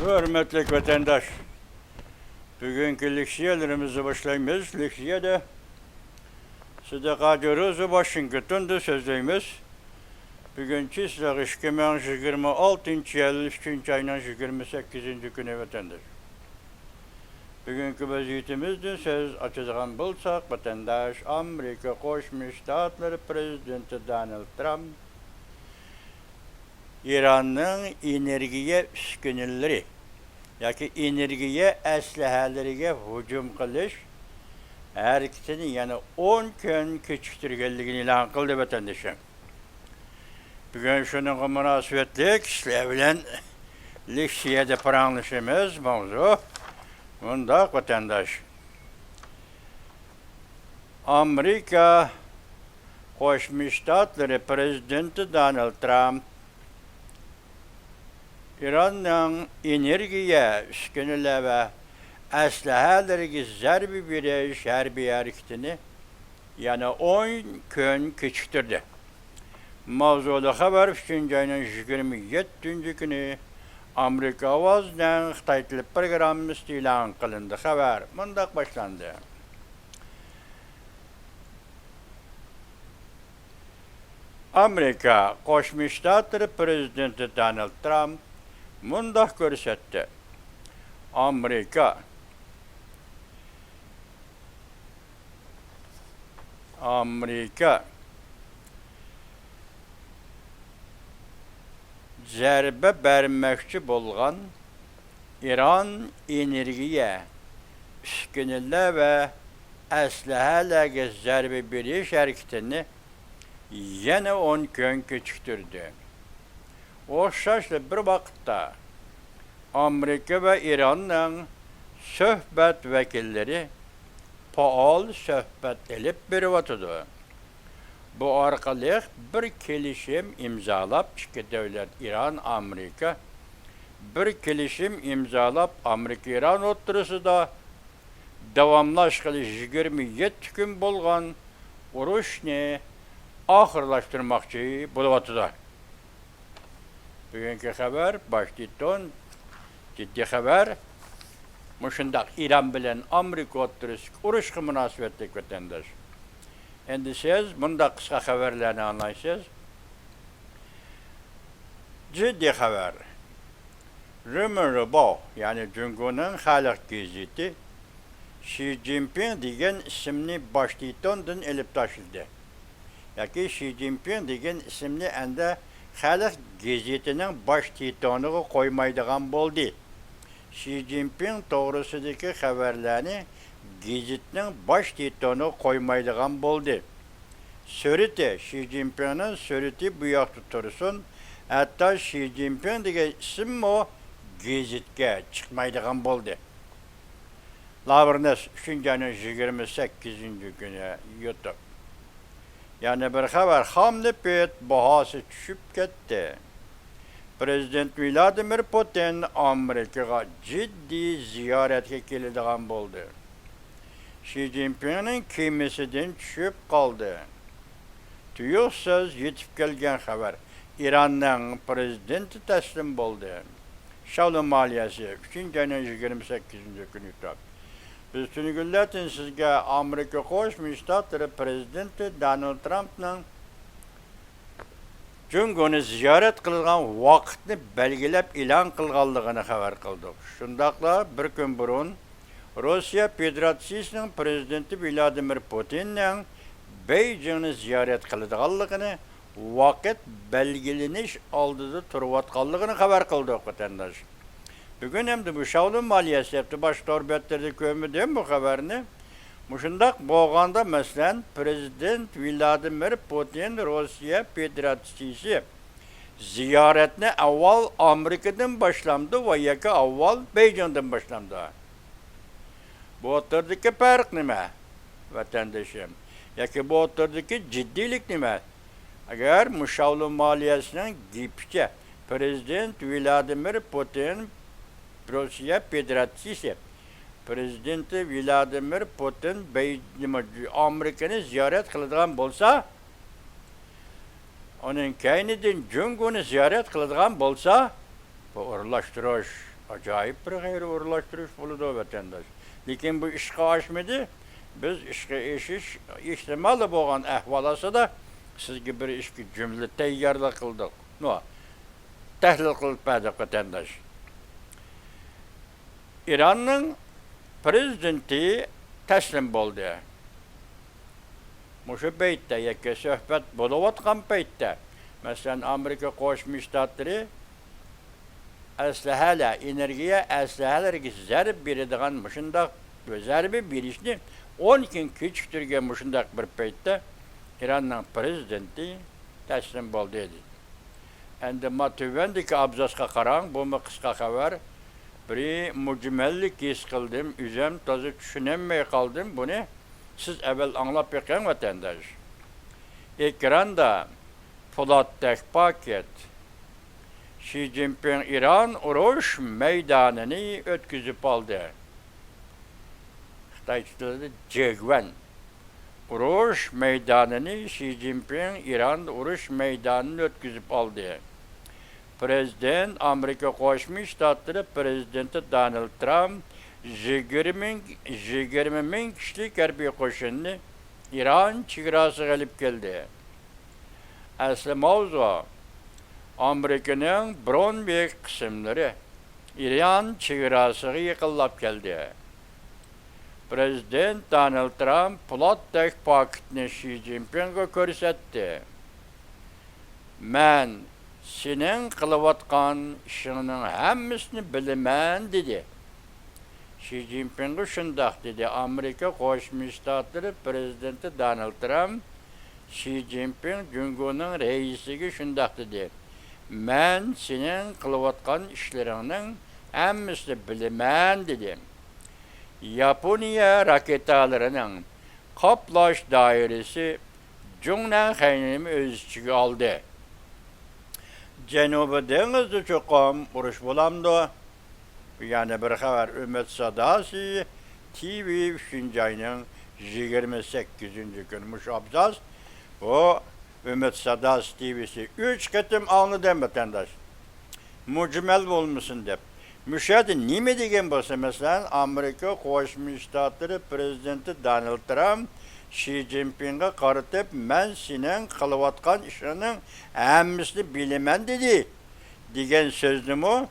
Hürmetli vatandaş, bugünkü leksiyalarımızı başlayımız. Leksiyada Sıdaka Washington'da sözleyimiz. Bugünkü sizler 2026 yıl 3. ayının 28. günü vatandaş. Bugünkü vaziyetimizde söz açacağım bulsak vatandaş Amerika Koşmuş Ştatları Prezidenti Donald Trump İran'ın energiye üskünleri yoki energiya aslahalariga hujum qilish harakatini yana 10 kun kechiktirganligini e'lon qildi vatandoshlar. Bugun shunga munosabatli kishilar bilan leksiyada paranglashimiz mavzu bundaq vatandosh. Amerika Qo'shma Shtatlar Prezidenti Donald Trump İran'ın energiya üskünleri ve aslahalariga zarba berish harbiy harekatini yana 10 kun kechiktirdi. Mavzuli xabar 3. ayning 27 kuni Amerika ovozidan Xitoy tili programmasi e'lon qilindi. Xabar mundaq boshlandi. Amerika Qo'shma Shtatlar Prezidenti Donald Trump mundaq ko'rsatdi. Amerika zarba bermoqchi bo'lgan İran energiya uskunalar va aslahalarga zarba berish harakatini yana 10 kun kechiktirdi. O'xshashli bir vaqtda Amerika va İranning suhbat vakillari faol suhbat elib beryotdi. Bu orqali bir kelishim imzolab ikki davlat İran Amerika bir kelishim imzolab Amerika İran o'rtasida davomlashgan 27 kun bo'lgan urushni oxirlashtirmoqchi bo'lyapti. Bugünkü haber başlıktan ciddi haber. Muşundak İran bilen Amerika o'rtasida urushga munosabatli vatandosh. Endi siz bunda qisqa haberlarni anlaysiz. Ciddi haber. Rumor yani Cumhuriyet'in Xalq gazeti Xi Jinping degan ismli başlıktan elib taşıldı. Yoki Xi Jinping degan ismli anda Xalq gazetinin baş titoniga qo'ymaydigan bo'ldi. Xi Jinping to'g'risidagi xabarlarni gazetning baş titoniga qo'ymaydigan bo'ldi. Surati Xi Jinpingning surati bu yoqda tursin. Hatto Xi Jinping degan ism o gazetga chiqmaydigan bo'ldi. Lavrnes 3. ayning 28. kuni YouTube. Yani bir haber hamle pet bahası düşüp gitti. Prezident Vladimir Putin Amerika'ya ciddi ziyaretke keladigan bo'ldi. Xi Jinping'in kemisidan tushib qoldi. Tuyuqsiz yetib kelgan xabar. İranning prezidenti taslim bo'ldi. Shavli maliyasi 3. ayning 28. kuni tutib. Biz tunugullatin sizga Amerika Qo'shma Shtatlar Prezidenti Donald Trumpning Cumhuriyetni ziyorat qilgan vaqtni belgilab e'lon qilganligini xabar qildik. Shundaqla bir kun burun Rossiya Federatsiyasining prezidenti Vladimir Putinning Beijingni ziyorat qiladiganligini vaqt belgilanish oldida turayotganligini xabar qildik vatandosh. Bugün hem de bu Shavli maliyasi yaptı. Baş torbetlerde kömüdüm bu haberini. Muşundak boğanda mesela Prezident Vladimir Putin Rusya Federasyonu ziyaretine avval Amerika'dan başlandı ve yaka avval Beijing'den başlandı. Bu oturdaki fark nime vatandaşım? Yaka bu oturdaki ciddilik nime? Eğer bu Shavli maliyasının gipçe Prezident Vladimir Putin Rusya Federasyonu Prezidenti Vladimir Putin Amerika'ni ziyorat qiladigan bo'lsa, onun kaynidan Cumhuriyetni ziyorat qiladigan bo'lsa, bu o'rlashtirish acayip bir gayri uğurlaştırış buludu vatandaş. Lekin bu işe aşmadı. Biz işe eşiş ihtimali boğan ahvalası da sizge bir işki cümle teyyarlık kıldık. No, tahlil kılıp badık vatandaş. İran'ın prezidenti teslim oldu. Muşu beytte yeke söhbet buluvatkan beytte. Mesela Amerika Koşmuş Ştatları əsləhələ, energiya əsləhələrə zərb verediğən müşündaq zərbi birişini 12 küçüktürgen müşündaq bir peytdə İran'ın prezidenti təslim oldu dedi. Endi matüvendiki abzaska qaran, bu mu kıska haber, bir mücmellik his kıldım, üzem tazı düşünemmeye kaldım bunu. Siz evvel anlap yakan vatandaş. Ekranda Polat tek paket, Xi Jinping İran uruş meydanını ötküzüp aldı. Xitay tilinde Cegven. Uruş meydanını Xi Jinping İran uruş meydanını ötküzüp aldı. Prezident Amerika Koşmuş Ştatları Prezidenti Donald Trump 20 bin kişilik harbiy koşununu İran çigrası gelip geldi. Aslı mavzu Amerika'nın biron bir kısımları İran çigrasıga yıkıllap geldi. Prezident Donald Trump Polatdek paketini Xi Jinping'e körsetdi. Men senin kılıvatkan işinin hemmisini bilemen dedi. Xi Jinping'e şundak dedi. Amerika Koşmuş Ştatları Prezidenti Donald Trump Xi Jinping Cumhur'un reisigi şundak dedi. Men senin kılıvatkan işlerinin hemmisini bilemen dedi. Japonya raketalarının kaplaş dairesi Cunnan Haynimi öz içine aldı. Cenubi Denizli çokum uruş bulamdı. Yani bir haber Ümmet Sadasi TV 3. ayının 28. günmüş abzaz. O Ümmet Sadasi TV'si 3 ketim anladım vatandaş. Mucmel olmuşsun dep. Müşahede nime degen bolsa mesela Amerika Koşmuş Ştatları Prezidenti Donald Trump Xi Jinping'e qarıtıp men senin kılıvatkan işinin hemmisini bilemen dedi. Degen sözlümü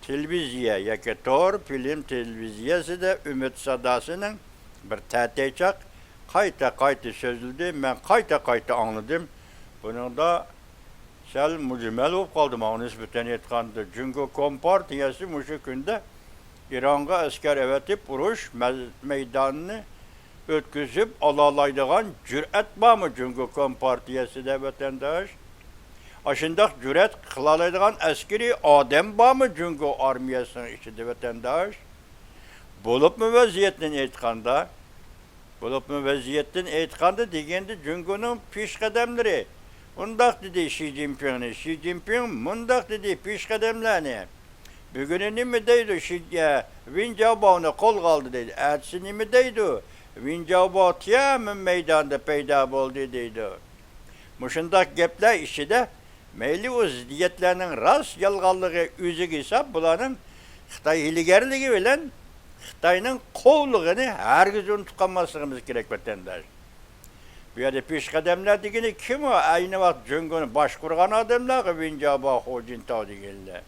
televizya yaki tor film televiziyası da Ümit Sadası'nın bir təteyçak kayta sözüldü. Ben kayta anladım. Bunun da sel mücmel olup kaldım. Onu nispeten etkandı. Çünkü Kompartiyası muşu günde İran'a asker evetip uruş meydanını ötküzüp alalaydıgan cüret var mı? Çünkü Kompartiyası da vatandaş. Aşındak cüret kılalaydıgan askeri adem var mı? Çünkü armiyasının içinde vatandaş. Bulup mu vaziyetin etkanda? Bulup mu vaziyetin etkanda degendi Cungo'nun pişkademleri. Mundak dedi Xi Jinping'e. Xi Jinping mundak dedi pişkademlerini. Bugün nimi deydi Win Jiabao'na kol kaldı dedi. Ertesi nimi deydi? Win Jiabao Tiananmen meydanda peyda oldu deydi. Muşundak gepler işi de meyli o ziddiyetlerinin rast yalgallığı üzük hesap bulanın Xitay hiligerliği bilen Xitay'ın kovluğunu herkes unutkanmasımız gerek vatandaş. Bu yerde pişkademler degeni kim o? Aynı vakit Cungo'nun baş kurgan adamlar ki Win Jiabao Hu Jintao degenler.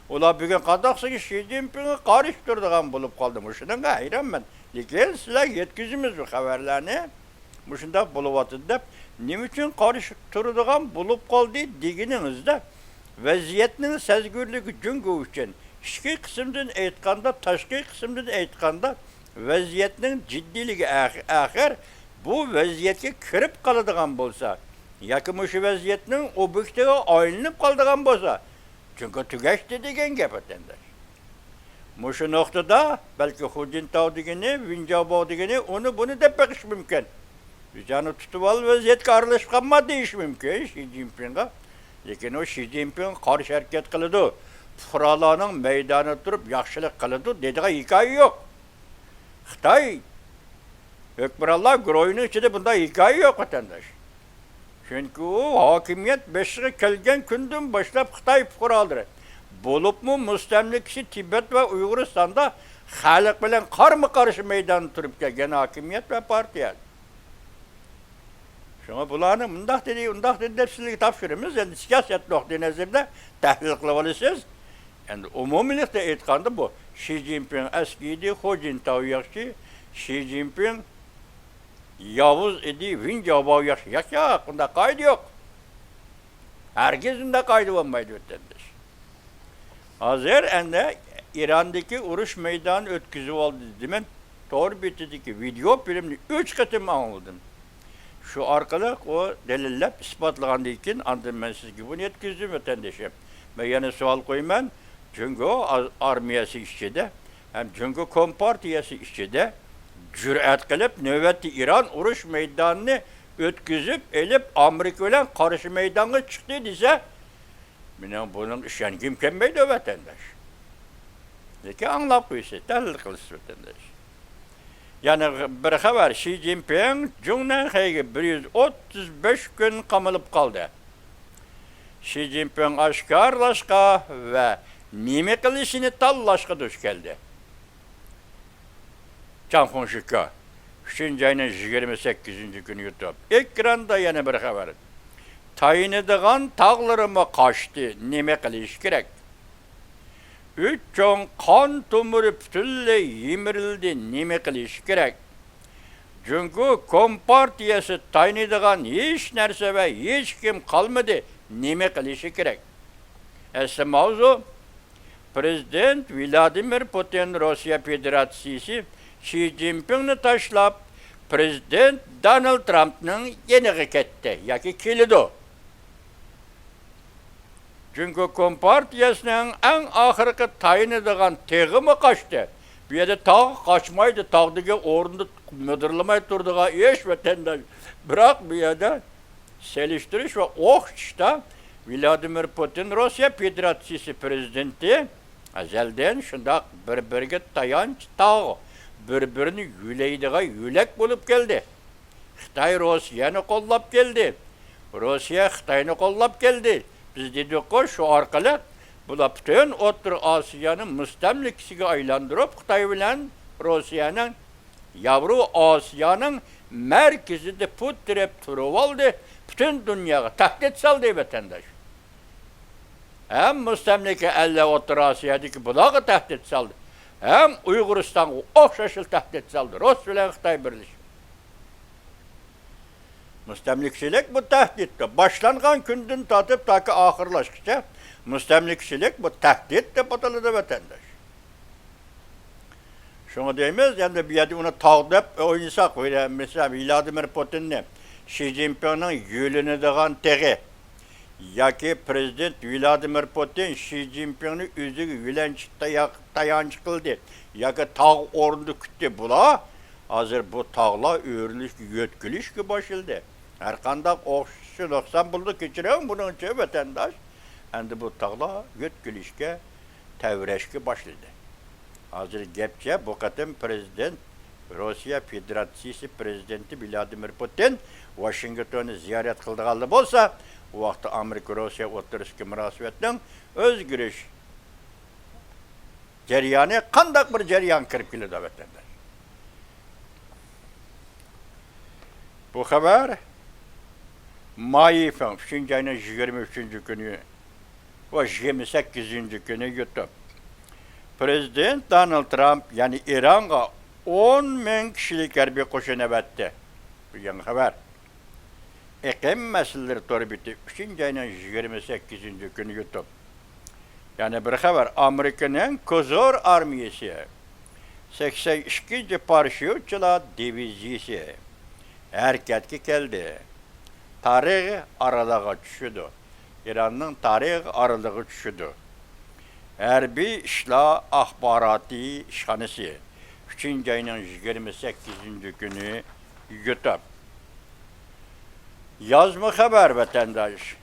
Ola bugün kadaksı ki Xi Jinping'i karıştırdıgan bulup kaldı. Muşundan hayran ben. Lekin sizler yetkizimiz bu haberlerini. Muşunda buluvatı dep. Niçin karıştırdıgan bulup kaldı degeninizde. Vaziyetinin sezgürlüğü Cungo için. İçki kısımdan etkanda, taşkı kısımdan etkanda vaziyetinin ciddiliği ahir bu vaziyetke kirip kalıdığan bolsa, yakımışı vaziyetinin objektine ayrılıp kalıdığan bolsa, çünkü tügeçti degen gep vatandaş. Muşu noktada belki Hu Jintao degeni, Win Jiabao degeni onu bunu demek iş mümkün. Yani tutuval vaziyetke aralışıp kalmadı iş mümkün Xi Jinping'e. Lekin o Xi Jinping karşı hareket kılıdı. Fıralanın meydanı durup yaxşılık kılıdı dediği hikaye yok. Xitay Hükmürallah groyunun içinde bunda hikaye yok vatandaş. Çünkü o hakimiyet beşiğe kelgen günden başlayıp Xitay fıkraları. Bolupmu müstemlikçi Tibet ve Uyguristan'da halk bilen karma karşı meydan turup gelgen hakimiyet ve partiye. Şuna bularını undaq dedi dep sizge tapşırımız. Endi siyaset noqtai nazarda tahlil qilib olasiz. Endi umumilikda aytganda bu Xi Jinping eskiydi, Hu Jintao yaxshi, Xi Jinping Yavuz idi, Win Jiabao yaxshi. Yo'q, unda qayda yo'q. Herkes unda qayda olmaydi o'tgandir. Hazır endi İran'daki uruş meydanı ötküzü oldu demen. Doğru bitideki video filmini 3 katım anladım. Şu arkalık o delillep ispatlagandı için andım ben sizge bunu yetkizdim vatandaşım. Ve yana sual koyman. Çünkü o armiyası işçide hem çünkü kompartiyası işçide cüret kılıp nöbeti İran uruş meydanını ötküzüp elip Amerika ile karşı meydana çıktı dese bunun işen kim kemmeydi o vatandaş. Zeki anlap bu işi, tahlil kılısı vatandaş. Yani bir haber Xi Jinping Cumhuriyet Heygi 135 gün kamılıp kaldı. Xi Jinping aşkarlaşka ve nime kılışını tallaşka düş geldi. Canfon Şükka. 3. ayının 28. günü YouTube. Ekranda yana bir haber. Tayin edilen tağlarıma kaçtı. Nime kılış gerek. 3 çoğun kan tumuru bütünlüğü yimirildi. Nime kılış gerek. Çünkü kompartiyası tayin edilen hiç nerse ve hiç kim kalmadı. Nime kılışı gerek. Esse mavzu Prezident Vladimir Putin Rusya Federasyonu Xi Jinping'ni taşlap Prezident Donald Trump'ның yeniği ketdi. Yaki kilidi. Çünkü kompartiyasının en ahırkı tayin edilen teği mi kaçtı? Bir yerde tağ kaçmaydı. Tağdaki orunda müdürlemay durduğu eş vatandaş. Bırak bir yerde seliştiriş ve işte Vladimir Putin Rusya Federasyonu prezidenti ezelden şunda birbirine tayanç tağı. Birbirini yüleydiğe yülek bulup geldi. Xitay Rusya'nı kollap geldi. Rusya Xitay'ını kollap geldi. Biz dedik ki şu arkalı bu da bütün Orta Asya'nın müstemlikçisiga aylandırıp Xitay bilen Rusya'nın Yavru Asya'nın merkezinde putrep turup aldı. Bütün dünyaya tahdit saldı vatandaş. Hem müstemlike elle Orta Asya'daki bulağı tahdit saldı. Hem Uyguristan'a okşaşıl tahdit saldı. Rus bilen Xitay birleşti. Müstemlikçilik bu tehditti. Başlanğan günden tatıp ta ki ahırlaştıkça müstemlikçilik bu tehdit de batılıdı vatandaş. Şunu deyimiz, yani bir yerde onu tağdip oynasak, mesela Vladimir Putin'le Xi Jinping'in yülünü dağın teği, ya ki Prezident Vladimir Putin Xi Jinping'in üzüğü yülenç tayanç kıldı, ya ki tağ orundu küttü bula, hazır bu tağla öğreniş, yötkülüş ki başıldı. Her kandak okşu 90 buldu geçiren bunun için vatandaş, şimdi bu tağla yötkülüşke, tevreşke başladı. Hazır gepçe bu kadın Prezident Rusya Federasyonu Prezidenti Vladimir Putin Washington'u ziyaret kıldığı bolsa, o vakti Amerika-Rusya oturuşki münasebetinin özgürüş ceryanı kandak bir ceryan kirip geldi vatandaş. Bu haber Mayıf'ın 3. ayının 23. günü ve 28. günü YouTube. Prezident Donald Trump yani İran'a 10.000 kişilik harbiy qo'shin evatdi. Bu yangi haber. Iqlim meseleleri torbiti 3. ayının 28. günü YouTube. Yani bir haber Amerika'nın Kozor armiyası 82. paraşütçiler diviziyası hareketga keldi. Tarih aralığa düşüdü. İran'ın tarih aralığı düşüdü. Harbiy ishlar axboroti ishxonasi 3. ayının 28. günü YouTube. Yazma haber vatandaş.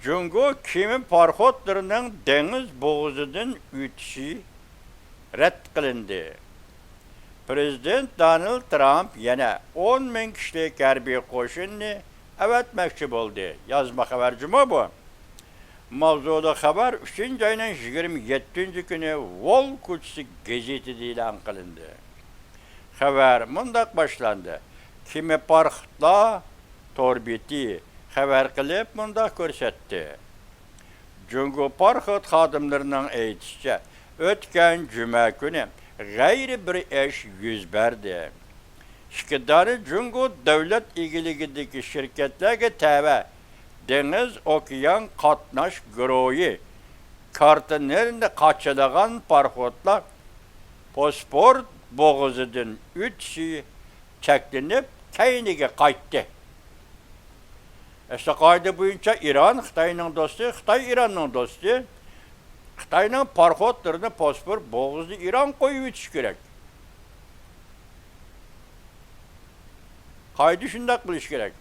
Jungo kimi parxodlarının deniz boğazidan ötüşü rad qilindi. Prezident Donald Trump yana 10.000 kişilik harbiy qo'shinni avatmoqchi bo'ldi. Yazma haber cuma bu. Mavzuda xabar 3 ayının 27 günü Vol Kutsi gazeti ilan qilindi. Xabar mundaq başlandı. Kimi parxtla torbeti xabar qilib mundaq ko'rsatdi. Jungo parxot xodimlarining aytishicha, o'tgan juma kuni g'ayri bir ish yuz berdi. Şirketleri Jungo davlat egiligidagi shirkatlarga tava Deniz Okyan Qatnash guruhi kartlarni qachilagan parxotlar pasport bo'g'izidan o'tishi cheklanib kayniga qaytdi. İşte qoida bo'yicha İran Xitoyning do'sti, Xitoy İranning do'sti. Xitoyning parxotlarini pasport bo'g'izida İran qo'yib o'tishi kerak. Qoida shunday qilish kerak.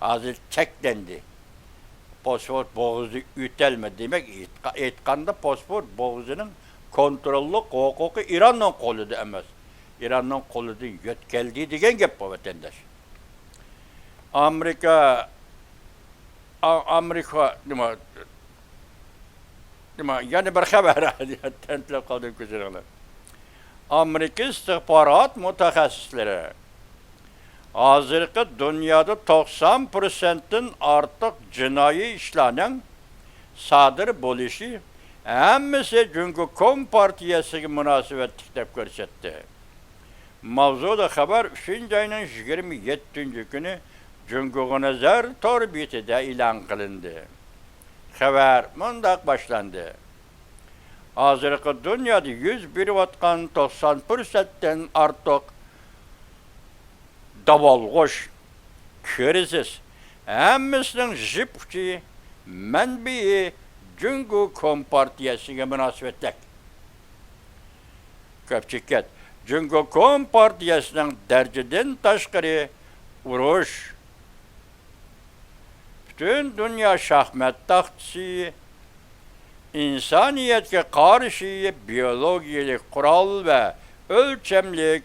Hozir cheklandi. Pasport bo'g'izida o'talmadi demak, aytganda pasport bo'g'izining kontrollik huquqi İranning qo'lida emas. İranning qo'lida yo'tkaldi degan gap bu vatandosh. Amerika nima yana bir xabar tantlab qoldim ko'chalar. Amerika istixborot mutaxassislari hozirgi dunyoda 90%dan ortiq jinoiy ishlarning sodir bo'lishi hammasi Jungo Kompartiyasiga munosabatli deb ko'rsatdi. Mavzuda xabar 3 ayning 27 kuni Jungo Nazar torbetida e'lon qilindi. Xabar mundaq başlandı. Hozirgi dunyoda yuz berayotgan 90%dan ortiq davolg'ush, kriz hammasining jip uchi manbai Jungo Kompartiyasiga munosabatli. Ko'pchilik Jungo Kompartiyasining darajadan tashqari urush bütün dünya şahmat taxtisi insaniyetke karşı biyolojik kural ve ölçemlik,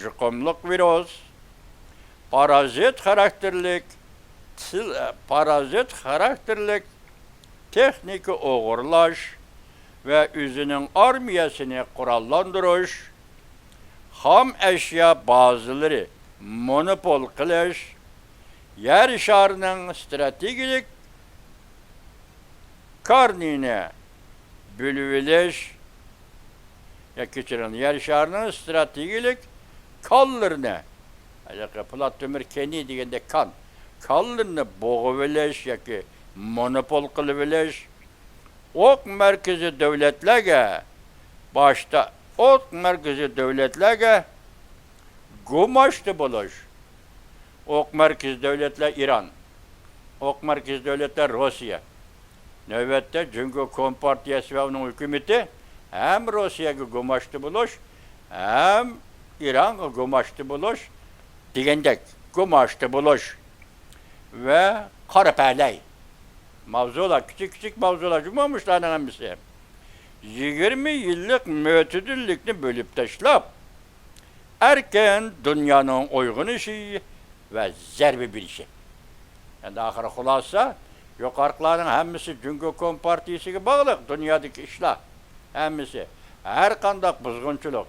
jukumluk virüs, parazit karakterlik tekniki oğurlaş ve özünün armiyasını kurallandırış, ham eşya bazıları monopol kılış, yer şarının stratejik karnine bölüveleş, yer şarının stratejik kallarına, Platon kendi degende kallarını boğuveleş, monopol kılıveleş, ok merkezi devletlerge, başta ok merkezi devletlerge gumaştı buluş. Ok merkez devletler İran, ok merkez devletler Rusya. Növbette Jungo Kompartiyası ve onun hükümeti hem Rusya'ya gumaştı buluş, hem İran'a gumaştı buluş, digendek gumaştı buluş ve karapeley. Mavzular, küçük mavzular cumamışlarının hemisi. 20 yıllık mütedillikini bölüp taşlap, erken dünyanın uygun işi ve zerbi bir işi. Yani ahire hulasa, yukarıların hemisi Jungo Kompartiyasiga bağlı, dünyadaki işler. Hemisi, her kandak buzgunçuluk,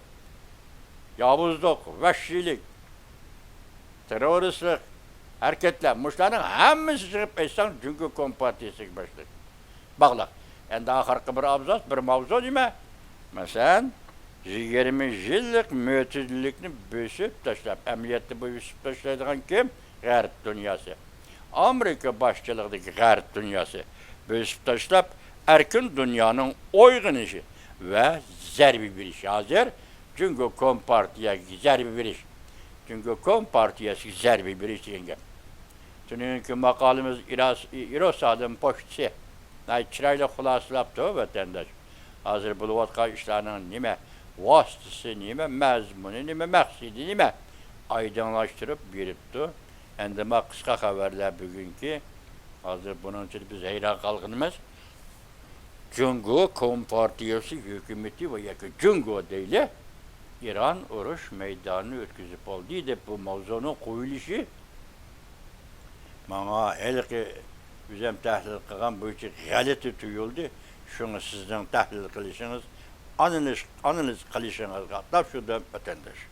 yavuzluk, vahşilik, teröristlik, hareketler, muşların hemisi çıkıp etsen Jungo Kompartiyasiga başlık. Bağlı. Yani ahirki bir abzas, bir mavzu değil mi? Mesela 20 yıllık mütedillikni büsüp taşlap, emniyette bu büsüp taşlaydıgan kim? G'arb dünyası. Amerika başçılığındaki g'arb dünyası büsüp taşlap, erkin dünyanın uygun işi ve zerbi bir iş. Hazır, Jungo Kompartiyası zerbi bir iş. Jungo Kompartiyası zerbi bir iş diyenge. Çünkü makalımız İrosad'ın poştisi. Çırayla xulasılaptı o vatandaş. Hazır buluvatkan işlerinin nime vasıtısı, nime mezmunu, nime məqsidi, nime aydınlaştırıp biripti. Endime kısa haberler bugünkü. Hazır bunun için biz heyran kalkınımız. Jungo Kompartiyası hükümeti ve Jungo değil, İran uruş meydanı ötküzüp oldu. Bu mavzunun koyuluşu bana elki Bizim tahlil qilgan bo'yicha g'alati tuyuldu. Şunu sizden tahlil qilishiniz, analiz qilishingizga topshirdim vatandosh.